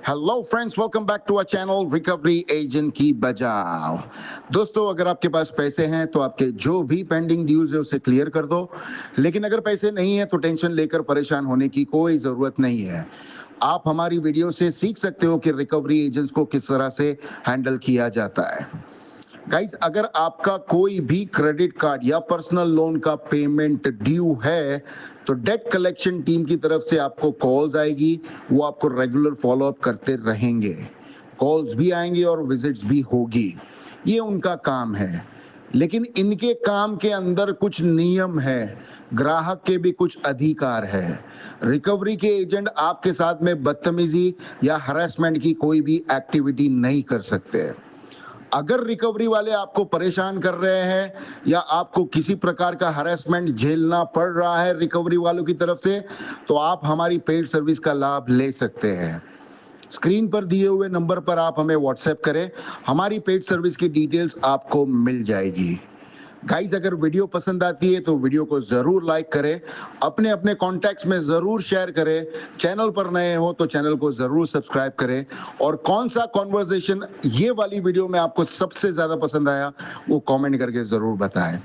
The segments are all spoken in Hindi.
Hello friends, welcome back to our channel recovery agent की बजाओ। दोस्तों, अगर आपके पास पैसे हैं तो आपके जो भी पेंडिंग ड्यूज है उसे क्लियर कर दो। लेकिन अगर पैसे नहीं है तो टेंशन लेकर परेशान होने की कोई जरूरत नहीं है। आप हमारी वीडियो से सीख सकते हो कि रिकवरी एजेंट्स को किस तरह से हैंडल किया जाता है। गाइस, अगर आपका कोई भी क्रेडिट कार्ड या पर्सनल लोन का पेमेंट ड्यू है तो डेट कलेक्शन टीम की तरफ से आपको कॉल्स आएगी। वो आपको रेगुलर फॉलोअप करते रहेंगे। कॉल्स भी आएंगी और विजिट्स भी होगी। ये उनका काम है। लेकिन इनके काम के अंदर कुछ नियम है। ग्राहक के भी कुछ अधिकार है। रिकवरी के एजेंट आपके साथ में बदतमीजी या हरासमेंट की कोई भी एक्टिविटी नहीं कर सकते। अगर रिकवरी वाले आपको परेशान कर रहे हैं या आपको किसी प्रकार का हरासमेंट झेलना पड़ रहा है रिकवरी वालों की तरफ से, तो आप हमारी पेड सर्विस का लाभ ले सकते हैं। स्क्रीन पर दिए हुए नंबर पर आप हमें व्हाट्सएप करें। हमारी पेड सर्विस की डिटेल्स आपको मिल जाएगी। गाइस, अगर वीडियो पसंद आती है तो वीडियो को जरूर लाइक करें, अपने अपने कॉन्टैक्ट्स में जरूर शेयर करें। चैनल पर नए हो तो चैनल को जरूर सब्सक्राइब करें। और कौन सा कॉन्वर्सेशन ये वाली वीडियो में आपको सबसे ज्यादा पसंद आया वो कमेंट करके जरूर बताएं।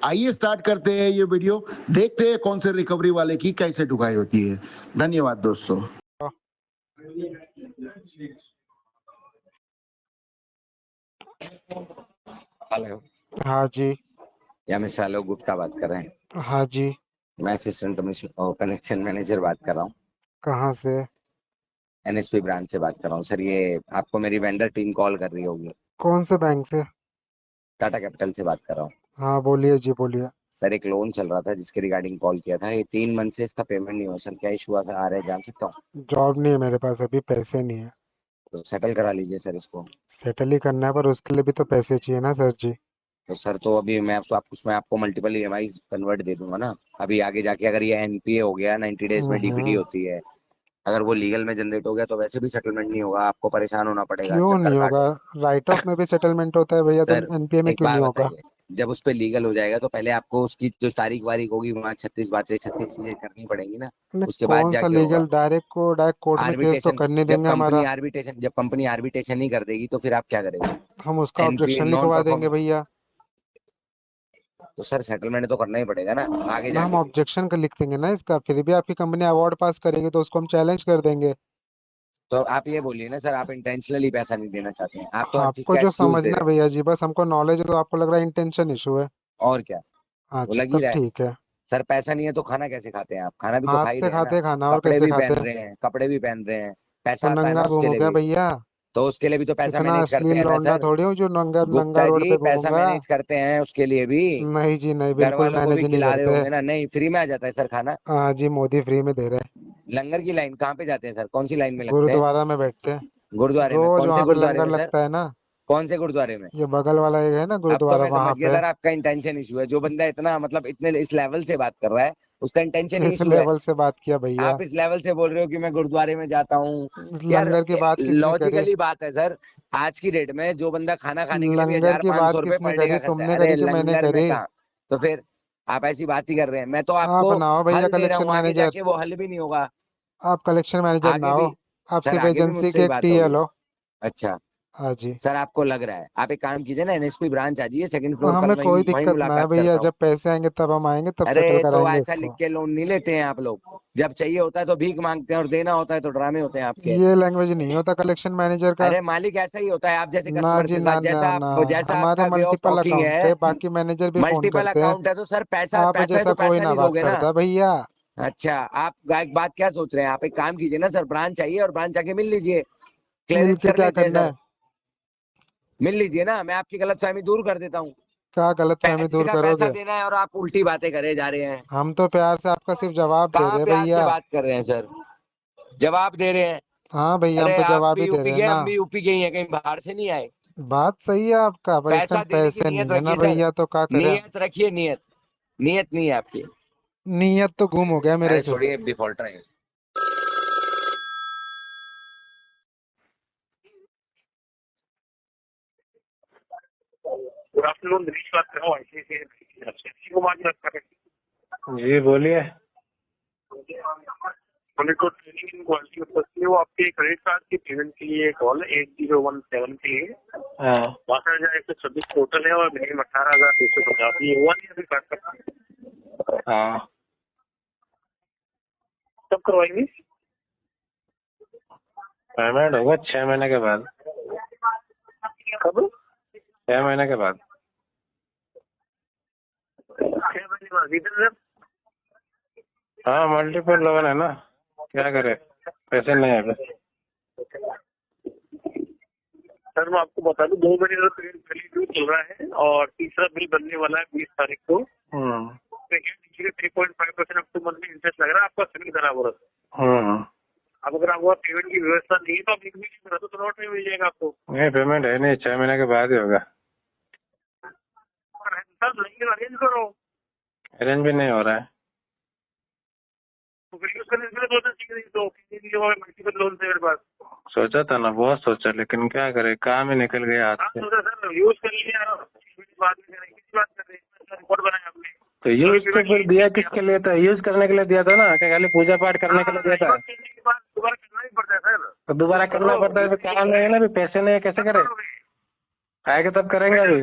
आइए स्टार्ट करते हैं ये वीडियो। देखते हैं कौन से रिकवरी वाले की कैसे ढुकाई होती है। धन्यवाद दोस्तों। हेलो। हाँ जी। या मिस्टर आलोक गुप्ता बात कर रहे हैं? हाँ जी। मैं असिस्टेंट कनेक्शन मैनेजर बात कर रहा हूँ। कहाँ से? एनएसपी ब्रांच से बात कर रहा हूँ सर। ये आपको मेरी वेंडर टीम कॉल कर रही होगी। कौन से बैंक से? टाटा कैपिटल से बात कर रहा हूँ। हाँ बोलिए जी, बोलिए। सर, एक लोन चल रहा था जिसके रिगार्डिंग कॉल किया था। ये 3 मंथ से इसका पेमेंट नहीं हुआ सर। क्या इशू आ रहा है, जान सकता हूँ? जॉब नहीं है मेरे पास, अभी पैसे नहीं है। तो सेटल करा लीजिए सर इसको। सेटल ही करना है पर उसके लिए भी तो पैसे चाहिए ना सर जी। तो सर, तो अभी मैं उसमें आपको मल्टीपल ईएमआई कन्वर्ट दे दूंगा ना। अभी आगे जाके अगर ये एनपीए हो गया, 90 डेज में डीपीडी होती है, अगर वो लीगल में जनरेट हो गया तो वैसे भी सेटलमेंट नहीं होगा। आपको परेशान होना पड़ेगा, क्यों चक्कर नहीं होगा? काट। राइट ऑफ में भी सेटलमेंट होता है भैया, तो सर, एनपीए में एक क्यों बात नहीं होगा? बताइए। जब उस पर लीगल हो जाएगा तो पहले आपको उसकी जो तारीख वारीख होगी वहाँ 36 बातें 36 चीजें करनी पड़ेंगी ना। नहीं, उसके बाद कौन सा जाके होगा लीगल? डायरेक्ट कोर्ट में केस तो आर्बिट्रेशन। करने जब देंगे कंपनी हमारा। आर्बिट्रेशन जब कंपनी आर्बिट्रेशन नहीं कर देगी तो फिर आप क्या करेंगे? हम उसका एनपीए ऑब्जेक्शन नॉन लिखवा देंगे परफॉर्म। भैया। तो सर, सेटलमेंट तो करना ही पड़ेगा ना आगे ना, हम जाके। ऑब्जेक्शन कर लिख देंगे ना इसका, फिर भी आपकी कंपनी अवार्ड पास करेगी तो उसको हम चैलेंज कर देंगे। तो आप ये बोलिए ना सर, आप इंटेंशनली पैसा नहीं देना चाहते हैं, आप तो हर चीज आपको का जो एक्सक्यूज दे समझना रहे है हैं। भैया जी, बस हमको नॉलेज है तो आपको लग रहा है इंटेंशन इशू है। और क्या? हाँ वो जी, लग ही तब रहा है। ठीक है। सर, पैसा नहीं है तो खाना कैसे खाते हैं आप? खाना भी तो हाथ खा ही से रहे हैं ना। खाते खाना, और कपड़े कैसे भी खाते पहन हैं? रहे हैं, कपड़े भी पहन रहे हैं। तो पैसा आता है ना नंगा उसके घूमू लिए क्या भी। भैया? तो उसके लिए भी तो पैसा इतना मैनेज करते अश्लील हैं ना लौंडा सर। थोड़ी हूँ जो नंगा नंगा गुप्ता रोड जी, पे पैसा घूमूंगा। मैनेज करते हैं उसके लिए भी। नहीं जी नहीं, घर बिल्कुल वालों को भी मैनेज नहीं खिला रहे करते। होंगे ना? नहीं, फ्री में आ जाता है सर खाना। हाँ जी, मोदी फ्री में दे रहे हैं। लंगर की लाइन कहाँ पे जाते हैं सर? कौन सी लाइन में लगते हैं? गुरुद्वारा में बैठते हैं गुरुद्वारे में? रोज, कौन से वहां पे गुरुद्वारे लंगर में सर? लगता है ना। कौन से गुरुद्वारे में? ये बगल वाला एक है ना अब तो गुरुद्वारा, मैं समझ वहां गया पे। सर, आपका इंटेंशन इशू है। जो बंदा इतना मतलब इतने इस लेवल से बात कर रहा है, उसका इंटेंशन ही किस इशू है। लेवल से बात किया भैया? आप इस लेवल से बोल रहे हो कि मैं गुरुद्वारे में जाता हूँ। यार, लंगर की बात किसने करी? लॉजिकली बात है सर। आज की डेट में जो बंदा खाना खाने के लिए भी लंगर हजार की पाँच बात सौ रुपए किसने पर डे करी? का खर्चा है। तुमने अरे करी कि मैंने लंगर में करी? कहाँ? तो फिर आप ऐसी बात ही कर रहे हैं। मैं तो आप आपको ना हो भैया हल दे रहा कलेक्शन हूँ, आगे मैनेजर। जाके वो हल भी नहीं होगा। आप कलेक्शन मैनेजर ना आगे हो। भी आप सर, सिर्फ आगे भी एजेंसी मुझसे के ही एक बात होगी। टीएल हो। अच्छा। हाँ जी। सर, आपको लग रहा है, आप एक काम कीजिए ना, एनएसपी ब्रांच आ जाइए, सेकंड फ्लोर पर, हमें वहीं कोई वहीं दिक्कत ना है मुलाकात भैया, करता हूँ। जब पैसे आएंगे तब हम आएंगे, तब अरे, सेटल तो कराएंगे ऐसा लिख इसको। के लोन नहीं लेते हैं आप लोग। जब चाहिए होता है तो भीख मांगते हैं, और देना होता है तो ड्रामे होते हैं आपके। ये लैंग्वेज नहीं होता कलेक्शन मैनेजर का। अरे, मालिक ऐसा ही होता है आप जैसे ना कस्टमर जी के ना साथ। ना ना। जैसा हमारे आपका way of multiple talking account है। है, बाकी मैनेजर भी फोन मल्टीपल करते हैं। अकाउंट है तो सर, पैसा आप पैसा है जैसा तो कोई पैसा ना नहीं बात दोगे ना। करता भैया। अच्छा, आप एक बात क्या सोच रहे हैं? आप एक काम कीजिए ना सर, ब्रांच आइए और ब्रांच आके मिल लीजिए। मिल क्लियरेंस के कर क्या लेते हैं करना सर। है? मिल लीजिए ना, मैं आपकी गलतफहमी दूर कर देता हूँ। क्या गलतफहमी पैसे दूर का पैसा करोगे? देना है और आप उल्टी बातें करे जा रहे हैं। हम तो प्यार से आपका सिर्फ जवाब दे कहाँ रहे हैं प्यार से भैया। बात कर रहे हैं सर? जवाब दे रहे हैं? हाँ भैया, हम अरे, तो आप जवाब भी ही दे यूपी रहे हैं के, ना। हम भी यूपी के ही हैं, कहीं बाहर से नहीं आए। बात सही है आपका, पर इस टाइम पैसा देने की पैसे नियत नहीं है ना रखिए सर। भैया, तो क्या करें? नियत रखिए, नियत। नियत नहीं है आपकी। नीयत तो गुम हो गया मेरे अरे से। छोड़िए, डिफॉल्टर है। गुड आफ्टरनून, दिनेश बात कर रहा हूँ ICICI कुमार जी बात कर रहे हैं। जी बोलिए। Monitor training in quality of service, वो आपके क्रेडिट कार्ड की पेमेंट के लिए कॉल है 8017 के लिए। हाँ 62,126 टोटल है और मिनिमम 18,250। ये हुआ नहीं अभी कार्ड का? हाँ कब करवाएंगे? पेमेंट होगा 6 महीने के बाद। कब? 6 महीने के बाद। 6 महीने बाद? इधर हाँ मल्टीपल लोन है ना, क्या करे, पैसे नहीं है अभी। सर मैं आपको बता दूं 2 महीने का पहले ड्यू चल रहा है और तीसरा बिल बनने वाला है 20 तारीख को। 3.5% अप टू मंथली इंटरेस्ट लग रहा है। आपका सिविल खराब हो रहा है। अब अगर आपको पेमेंट की व्यवस्था नहीं है तो आप एक भी नहीं करा तो नोट नहीं मिल जाएगा आपको। नहीं पेमेंट है नहीं, 6 महीने के बाद ही होगा। सर नहीं अरेंज करो, अरेंज भी नहीं हो रहा है। तो फिर यूज करने के लिए 2 मल्टीपल लोन से मेरे पास। सोचा था ना, बहुत सोचा, लेकिन क्या करे, काम ही निकल गया हाथ से। सर यूज कर लीजिए, बाद में करेंगे, किसी बात कर रहे हैं, रिपोर्ट बनाया आपने तो यूज तो फिर दिया किसके लिए था? यूज करने के लिए दिया था ना, क्या खाली पूजा पाठ करने के लिए दिया था? दोबारा करना ही पड़ता है सर। तो दोबारा करना पड़ता है, काम नहीं है ना, अभी पैसे नहीं है, कैसे करे? आएगा तब करेंगे अभी।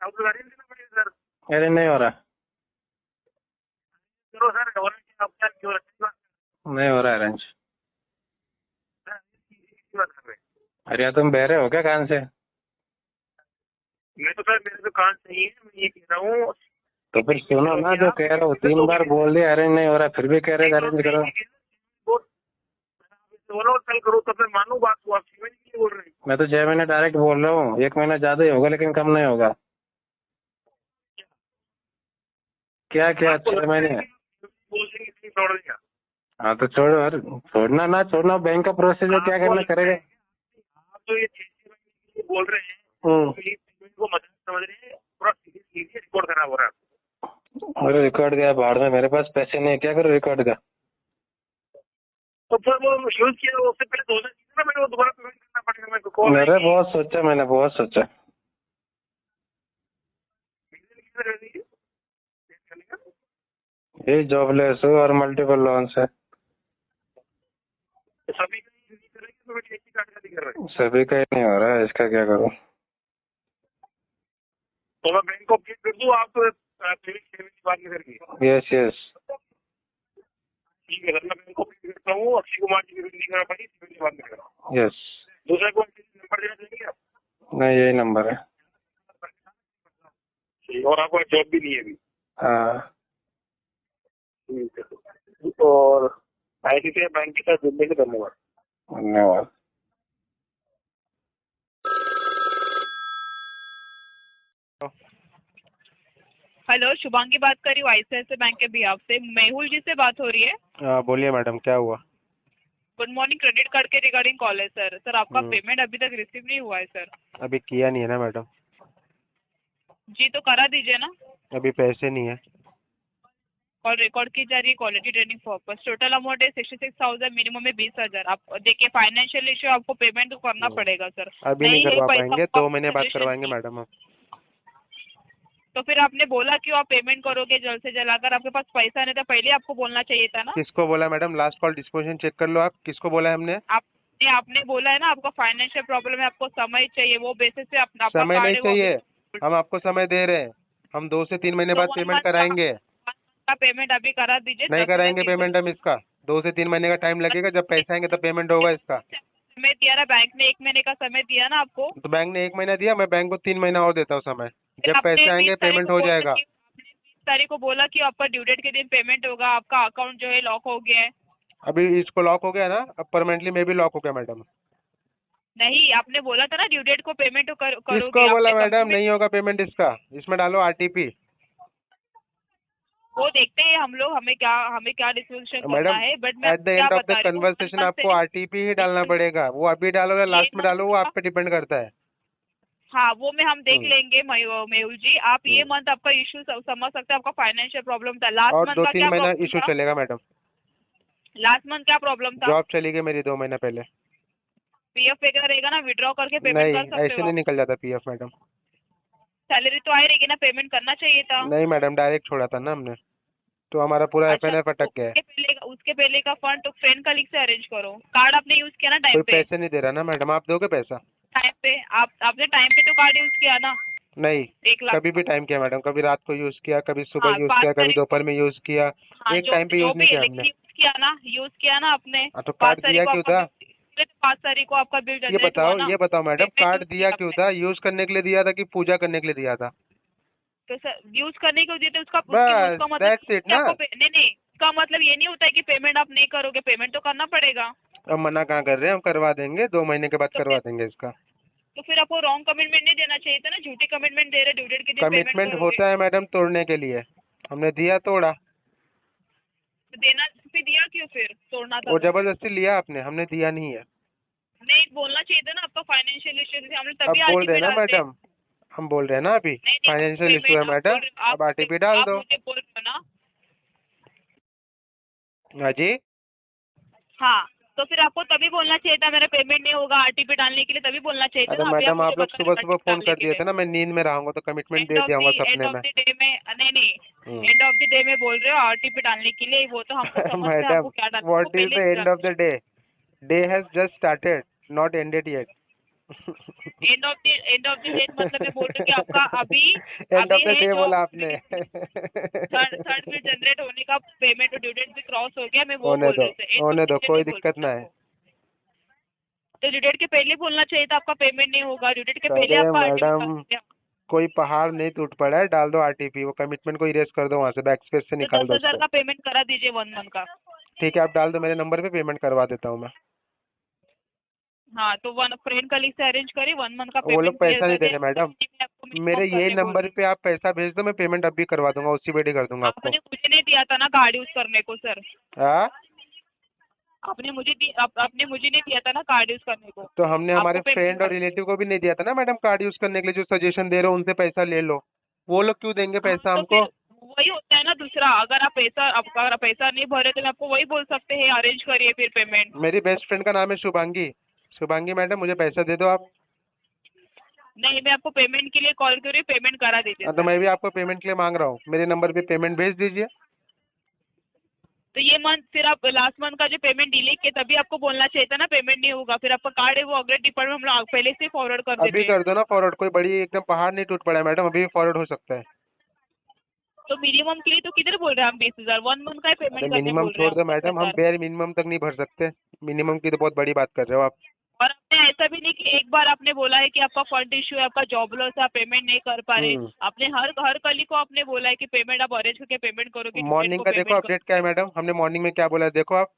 सर अरे नहीं हो रहा, करो सर, नहीं हो रहा अरेंज। बात कर रहे हैं। अरे तुम बहरे हो क्या कान से? मैं तो सर मेरे तो कान सही है, मैं ये कह रहा हूँ। तो फिर सुनो ना, जो कह रहा हूँ 3 बार बोल दिया अरेंज नहीं हो रहा, फिर भी कह रहे अरेंज करो। बोलो कल करो तो फिर मानो बात को, आप 6 महीने की बोल रहे हैं। मैं तो 6 महीने डायरेक्ट बोल रहा हूँ, 1 महीना ज्यादा ही होगा लेकिन कम नहीं होगा। क्या क्या 6 महीने? बोल देंगे इतनी छोड़ देगा। हाँ तो छोड़ो, यार छोड़ना ना छोड़ना बैंक का प्रोसेस है, क्या करना करेगा। आप तो ये 6 महीने के लिए बोल रहे हैं, तो ये पेमेंट को मजाक समझ रहे हैं, पूरा सीधे रिकॉर्ड खराब हो रहा है। अरे रिकॉर्ड गया बाहर में, मेरे पास पैसे नहीं है, क्या करो रिकॉर्ड का? तो फिर वो यूज किया, उससे पहले 2 दिन ना मैंने वो दोबारा पेमेंट करना पड़ेगा मेरे को। मेरे बहुत सोचा, मैंने बहुत सोचा। ये जॉबलेस हो और मल्टीपल लोन्स है, सभी का ही नहीं करेंगे तो एक ही कार्ड का नहीं कर रहे। सभी का ही नहीं हो रहा है, इसका क्या करूँ? तो मैं बैंक को अपडेट कर दूँ, आप पेमेंट की बात नहीं करेंगे? यस यस ठीक है सर, मैं बैंक को अपडेट करता हूँ। अक्षय कुमार जी की नहीं करना पड़ेगी, पेमेंट की बात नहीं कर रहा हूँ। यस। दूसरा कोई नंबर देना चाहेंगे आप? नहीं यही नंबर है। और आपको जॉब भी नहीं है अभी? हाँ ठीक है। और ICICI बैंक के साथ जुड़ने के धन्यवाद। धन्यवाद। हेलो, शुभांगी बात कर रही हूँ ICICI बैंक के बिहाफ से। मेहुल जी से बात हो रही है? बोलिए मैडम, क्या हुआ? गुड मॉर्निंग, क्रेडिट कार्ड के रिगार्डिंग कॉल है सर। सर आपका पेमेंट अभी तक रिसीव नहीं हुआ है सर। अभी किया नहीं है ना मैडम? जी तो करा दीजिए ना। अभी पैसे नहीं है। कॉल रिकॉर्ड की जा रही है quality training purpose. Total amount है 66,000, मिनिमम है 20,000। आप देखिए फाइनेंशियल इश्यू, आपको पेमेंट तो करना पड़ेगा सर। अभी नहीं करवा पैसा पाएंगे, आपको 2 महीने बाद suggestion करवाएंगे की। मैडम हम। तो फिर आपने बोला क्यों आप पेमेंट करोगे जल्द से जल्द? अगर आपके पास पैसा नहीं था पहले आपको बोलना चाहिए था ना। किसको बोला madam? Last call disposition check कर लो आप, किसको बोला है हमने? आपने बोला है ना आपका फाइनेंशियल प्रॉब्लम है, आपको समय चाहिए, वो बेसिस पे आपका समय कार्ड नहीं है वो चाहिए, हम आपको समय दे रहे हैं। हम 2 से 3 महीने बाद तो पेमेंट कराएंगे। का पेमेंट अभी करा दीजिए। नहीं कराएंगे पेमेंट हम इसका, 2 से 3 महीने का टाइम लगेगा, जब पैसे आएंगे तब पेमेंट होगा इसका। समय दिया ना बैंक ने, 1 महीने का समय दिया ना आपको। तो बैंक ने 1 महीना दिया, मैं बैंक को 3 महीना और देता हूँ समय, जब आपने पैसे 20 आएंगे तारीख पेमेंट को हो बोला जाएगा। कि- आपने 20 तारीख को बोला कि आपका ड्यू डेट के दिन पेमेंट होगा, आपका अकाउंट जो है लॉक हो गया है। अभी इसको लॉक हो गया ना, अब परमानेंटली में भी लॉक हो गया मैडम। नहीं, आपने बोला था ना ड्यू डेट को पेमेंट करोगे। किसको बोला आपने मैडम? कंप्लीट- नहीं होगा पेमेंट इसका, इसमें डालो RTP। वो देखते हैं हम लोग, हमें क्या डिस्कशन करना मैडम है। बट मैं at the end of the conversation आपको RTP ही डालना पड़ेगा। वो अभी डालो या लास्ट में डालो, वो आप पे डिपेंड करता है। हाँ वो में हम देख लेंगे मेहुल जी। आप ये मंथ आपका इशू समझ सकते हैं, आपका फाइनेंशियल प्रॉब्लम था। लास्ट और मंथ 2 का 3 क्या महीना प्रॉब्लम इशू था? चलेगा मैडम। लास्ट मंथ क्या प्रॉब्लम था? जॉब चली गई मेरी 2 महीने पहले। PF वगैरह रहेगा ना, विड्रॉ करके पेमेंट नहीं, कर सकते ऐसे हो नहीं आप। निकल जाता PF मैडम। सैलरी तो आई रहेगी ना, पेमेंट करना चाहिए था। नहीं मैडम, डायरेक्ट छोड़ा था ना हमने। तो हमारा पूरा अच्छा, FNF अटक गया है। उसके पहले का फंड तो फ्रेंड कलीग से अरेंज करो। कार्ड आपने यूज किया ना टाइम कोई पे? पैसे नहीं दे रहा ना मैडम, आप दोगे पैसा? टाइम पे आपने टाइम पे तो कार्ड यूज किया ना? नहीं, 1 लाख कभी भी टाइम किया मैडम, कभी रात को यूज किया, कभी सुबह हाँ, यूज 5 किया, कभी तारीख दोपहर में यूज किया, हाँ, एक जो टाइम पे जो यूज नहीं भी है, किया लेकिन हमने। यूज किया ना आपने। हाँ, तो 5 कार्ड तारीख दिया को क्यों आपका था? बिल 5 तारीख को आपका बिल जनरेट हुआ ना? ये बताओ मैडम, पेमेंट कार्ड यूज दिया किया क्यों आपने। था? यूज करने के लिए दिया था कि पूजा करने के लिए दिया था? तो सर यूज करने को दिए थे उसका बस उसका मतलब दैट्स इट कि ना। आपको नहीं, उसका मतलब ये नहीं होता है कि पेमेंट आप नहीं करोगे, पेमेंट तो करना पड़ेगा। अब मना कहाँ कर रहे हैं, हम करवा देंगे, 2 महीने के बाद तो करवा फिर देंगे इसका। तो फिर आपको रॉन्ग कमिटमेंट नहीं देना चाहिए था ना, झूठी कमिटमेंट दे रहे, ड्यू डेट के दिन पेमेंट कमिटमेंट करोगे। होता है मैडम तोड़ने के लिए, हमने दिया तोड़ा। तो देना फिर दिया क्यों, फिर तोड़ना था वो तो? जबरदस्ती लिया आपने, हमने दिया नहीं है। नहीं, बोलना चाहिए था ना आपका फाइनेंशियल इश्यू थे, हमने अब तभी बोल रहे आरटीपी हैं ना डालते। मैडम, हम बोल रहे हैं ना अभी नहीं, फाइनेंशियल इशू है मैडम, अब RTP डाल आप दो। मुझे बोल रहे हो ना? हाँ जी। हाँ, तो फिर आपको तभी बोलना चाहिए था मेरा पेमेंट नहीं होगा आरटीपी डालने के लिए, तभी बोलना चाहिए था अरे ना। अभी मैडम, मुझे आप लोग बता सुबह रहे सुबह RTP फोन डालने कर के दिए लिए। थे ना, मैं नींद में रहूंगा तो कमिटमेंट एंड दे ऑफ दिया द होगा एंड सपने ऑफ में। द डे में नहीं, एंड ऑफ द डे में बोल रहे हो आरटीपी डालने के लिए, वो तो हमको समझते हैं मैडम, आपको क्या डालना है, व्हाट आपको इज द पहले end of the day? Day has just started, not ended yet. End of the day मतलब मैं बोल रही हूँ कि आपका अभी एंड ऑफ द है डे जो बोला आपने। थर्ड बिल जनरेट होने का पेमेंट और ड्यू डेट भी क्रॉस हो गया, मैं वो होने बोल दो, रही हूँ। होने दो, कोई दिक्कत ना है। तो ड्यू डेट के पहले बोलना चाहिए था आपका पेमेंट नहीं होगा, ड्यू डेट के पहले अरे आपका आरटीपी डाल मैडम, दिया। कोई पहाड़ नहीं टूट पड़ा है, डाल दो RTP, वो कमिटमेंट को इरेज कर दो वहां से, बैक स्पेस से तो निकाल दो 10,000 उसको। का पेमेंट करा दीजिए 1 मंथ का। ठीक है, आप डाल दो मेरे नंबर पे, पेमेंट करवा देता हूँ मैं। हाँ, तो वन फ्रेंड कलीग से अरेंज करिए, 1 मंथ का वो लोग पेमेंट क्लियर पैसा नहीं कर दे दिया। रहे मैडम, मेरे करने यही बोल नंबर रहे। पे आप पैसा भेज दो, मैं पेमेंट अभी करवा दूंगा, उसी बेटे कर दूंगा आपको। आपने मुझे नहीं दिया था ना कार्ड यूज करने को सर, हाँ, आपने मुझे नहीं दिया था ना कार्ड यूज करने को। तो हमने हमारे आपको फ्रेंड और रिलेटिव को भी नहीं दिया था ना मैडम कार्ड यूज करने के लिए, जो सजेशन दे रहे हो उनसे पैसा ले लो। वो लोग क्यों देंगे पैसा तो हमको? फिर वही होता है ना दूसरा, अगर आप पैसा नहीं भरे तो मैं आपको वही बोल सकते हैं अरेंज करिए फिर पेमेंट। मेरी बेस्ट फ्रेंड का नाम है शुभांगी। शुभांगी मैडम, मुझे पैसा दे दो आप। नहीं, मैं आपको पेमेंट के लिए कॉल कर रही हूँ, पेमेंट करा दीजिए हाँ, तो सर। मैं भी आपको पेमेंट के लिए मांग रहा हूँ, मेरे नंबर पे पेमेंट भेज दीजिए। तो ये मंथ फिर आप लास्ट मंथ का जो पेमेंट डिले किया तभी आपको बोलना चाहिए था ना पेमेंट नहीं होगा, फिर आपका कार्ड है वो अगले डिपार्टमेंट हम लोग पहले से फॉरवर्ड कर अभी देते हैं। कर दो ना फॉरवर्ड, कोई बड़ी एकदम पहाड़ नहीं टूट पड़ा है मैडम, अभी फॉरवर्ड हो सकता है। तो मिनिमम के लिए तो किधर बोल रहे हैं हम 20,000, 1 मंथ का पेमेंट अरे करने मिनिमम बोल रहे छोड़ दो हैं मैडम, हम 10,000। बेयर मिनिमम तक नहीं भर सकते, मिनिमम की तो बहुत बड़ी बात कर रहे हो आप। और आपने ऐसा भी नहीं कि एक बार आपने बोला है कि आपका फंड इशू है, आपका जॉब लॉस है, आप पेमेंट नहीं कर पा रहे। आपने हर कली को आपने बोला है कि पेमेंट आप अरेंज करके पेमेंट करोगे। मॉर्निंग का देखो अपडेट क्या है मैडम, हमने मॉर्निंग में क्या बोला है देखो आप।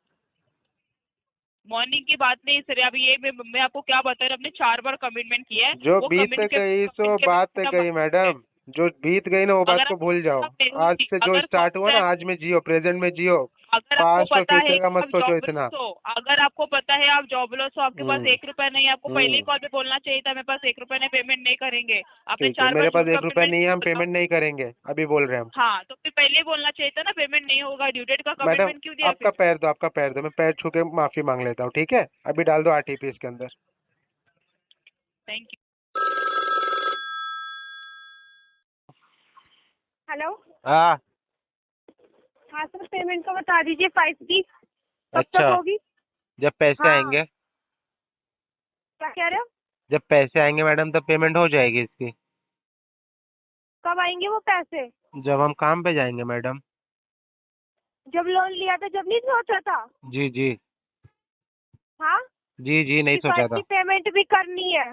मॉर्निंग की बात नहीं सर, अभी ये मैं आपको क्या बता रहा हूँ, आपने 4 बार कमिटमेंट किया है। जो वो बीत गई सो बात गई मैडम, जो बीत गई ना वो बात को भूल जाओ। आज से जो स्टार्ट हुआ ना, आज में जियो, प्रेजेंट में जियो, अगर आपको पास्ट और पता है फ्यूचर का कि मत आप सोचो जॉबलेस इतना। हो, अगर आपको पता है आप जॉबलेस हो, आपके पास 1 रुपया नहीं है, आपको पहले ही कॉल पे बोलना चाहिए था मेरे पास 1 रुपया नहीं, पेमेंट नहीं करेंगे। आपने ठीक है, 4 मेरे बार पास 1 रुपया नहीं है, हम पेमेंट नहीं करेंगे, अभी बोल रहे हैं हम। हाँ, तो फिर पहले ही बोलना चाहिए था ना पेमेंट नहीं होगा, ड्यू डेट का मैडम कमिटमेंट क्यों दिया आपका फिर? पैर दो, आपका पैर दो, मैं पैर छू के माफी मांग लेता हूँ, ठीक है? अभी डाल दो RTP इसके अंदर। Thank you. हेलो। हाँ हाँ सर, पेमेंट का बता दीजिए 5 की कब तक अच्छा, होगी? जब पैसे हाँ। आएंगे, क्या कह रहे हो? जब पैसे आएंगे मैडम तब पेमेंट हो जाएगी इसकी। कब आएंगे वो पैसे? जब हम काम पे जाएंगे मैडम। जब लोन लिया था जब नहीं सोचा था? जी जी हाँ, जी जी, नहीं कि सोचा 5 था। की पेमेंट भी करनी है,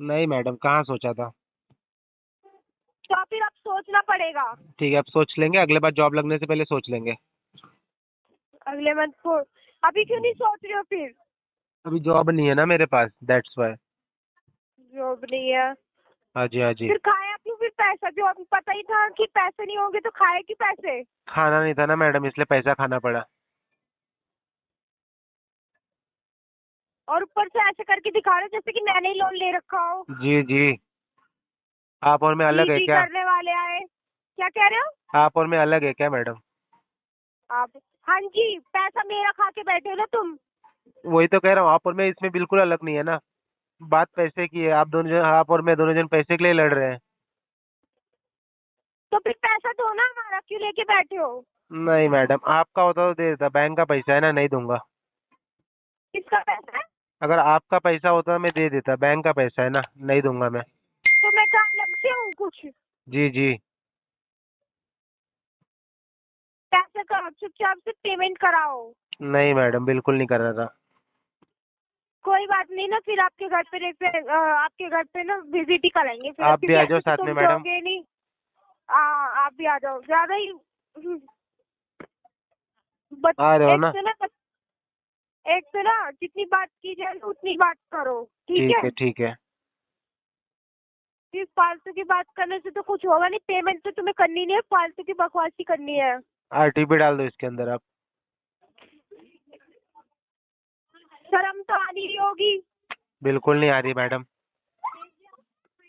नहीं मैडम, कहाँ सोचा था। तो फिर अब सोचना पड़ेगा। ठीक है, अब सोच लेंगे, अगले बार जॉब लगने से पहले सोच लेंगे। अगले मंथ को। अभी क्यों नहीं सोच रहे हो फिर? अभी जॉब नहीं है ना मेरे पास, दैट्स वाई। जॉब नहीं है? हाँ जी हाँ जी। फिर खाया क्यों फिर पैसा? जो अभी पता ही था कि पैसे नहीं होंगे तो खाए क्यों पैसे? खाना नहीं था ना मैडम, इसलिए पैसा खाना पड़ा। और ऊपर से ऐसे करके दिखा रहे हो जैसे कि मैंने ही लोन ले रखा हो। जी जी, आप और मैं अलग है जी क्या? करने वाले आए। क्या कह रहे हो आप और मैं अलग है क्या मैडम? आप? हाँ जी, पैसा मेरा खा के बैठे हो ना तुम। वही तो कह रहा हूँ, आप और मैं इसमें बिल्कुल अलग नहीं है ना, बात पैसे की है। आप दोनों जन, आप और मैं दोनों जन पैसे के लिए लड़ रहे हैं। तो फिर पैसा दो ना हमारा, क्यों लेके बैठे हो? नहीं मैडम, आपका होता तो दे देता, बैंक का पैसा है ना, नहीं दूंगा। किसका पैसा है? अगर आपका पैसा होता मैं दे देता, बैंक का पैसा है ना, नहीं दूंगा मैं। तो मैं क्या अलग से हूँ कुछ? जी जी। पैसे का चुपचाप से पेमेंट कराओ। नहीं मैडम, बिल्कुल नहीं कर रहा था। कोई बात नहीं ना, फिर आपके घर पे ना विजिट ही करेंगे फिर, आप भी क्योंकि आ जाओ ऐसे तो साथ तुम में मैडम। दोगे नहीं। आप भी आ जाओ, ज्यादा ही आ रहे हो ना? एक तो ना जितनी बात की जाए उतनी बात करो, ठीक है? ठीक है। फिर फालतू की बात करने से तो कुछ होगा नहीं। पेमेंट तो तुम्हें करनी नहीं है, फालतू की बकवासी करनी है। आरटीपी डाल दो इसके अंदर आप। शर्म तो आनी ही होगी। बिल्कुल नहीं आ रही मैडम।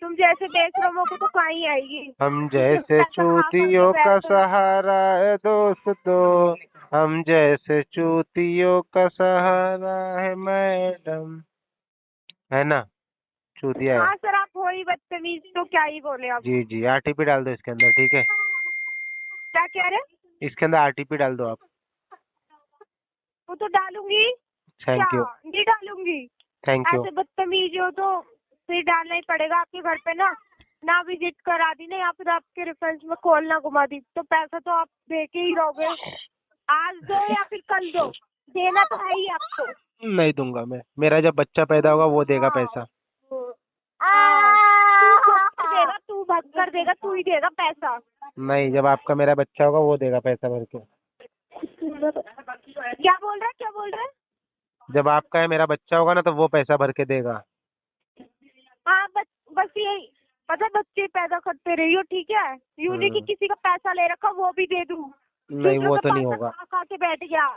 तुम जैसे बेशरमों को तो कहीं आएगी। हम जैसे चूतियों का सहारा है दोस्तों, हम जैसे चूतियों का सहारा है मैडम, है ना? चूतिया है। हाँ सर, आप हो ही बदतमीज, तो क्या ही बोले आप। जी जी, आरटीपी डाल दो इसके अंदर, ठीक है? क्या कह रहे? इसके अंदर आरटीपी डाल दो आप। वो तो डालूंगी। थैंक क्या यू। नहीं डालूंगी? Thank you. ऐसे बदतमीज हो तो फिर डालना ही पड़ेगा। आपके घर पे ना विजिट करा दी ना, या फिर आपके रेफरेंस में कॉल ना घुमा दी, तो पैसा तो आप दे के ही रहोगे। आज दो या फिर कल दो, देना तो है ही आपको। नहीं दूंगा मैं, मेरा जब बच्चा पैदा होगा वो देगा पैसा। तू भग कर देगा, तू ही देगा पैसा। नहीं, जब आपका मेरा बच्चा होगा वो देगा पैसा भर के। क्या बोल रहा है? जब आपका है मेरा बच्चा होगा ना, तो वो पैसा भर के देगा। हाँ, बस यही, मतलब बच्चे पैदा करते रहियो, ठीक है? यूं नहीं कि किसी का पैसा ले रखा वो भी दे दूं। नहीं, वो तो नहीं होगा। खा के बैठ गया।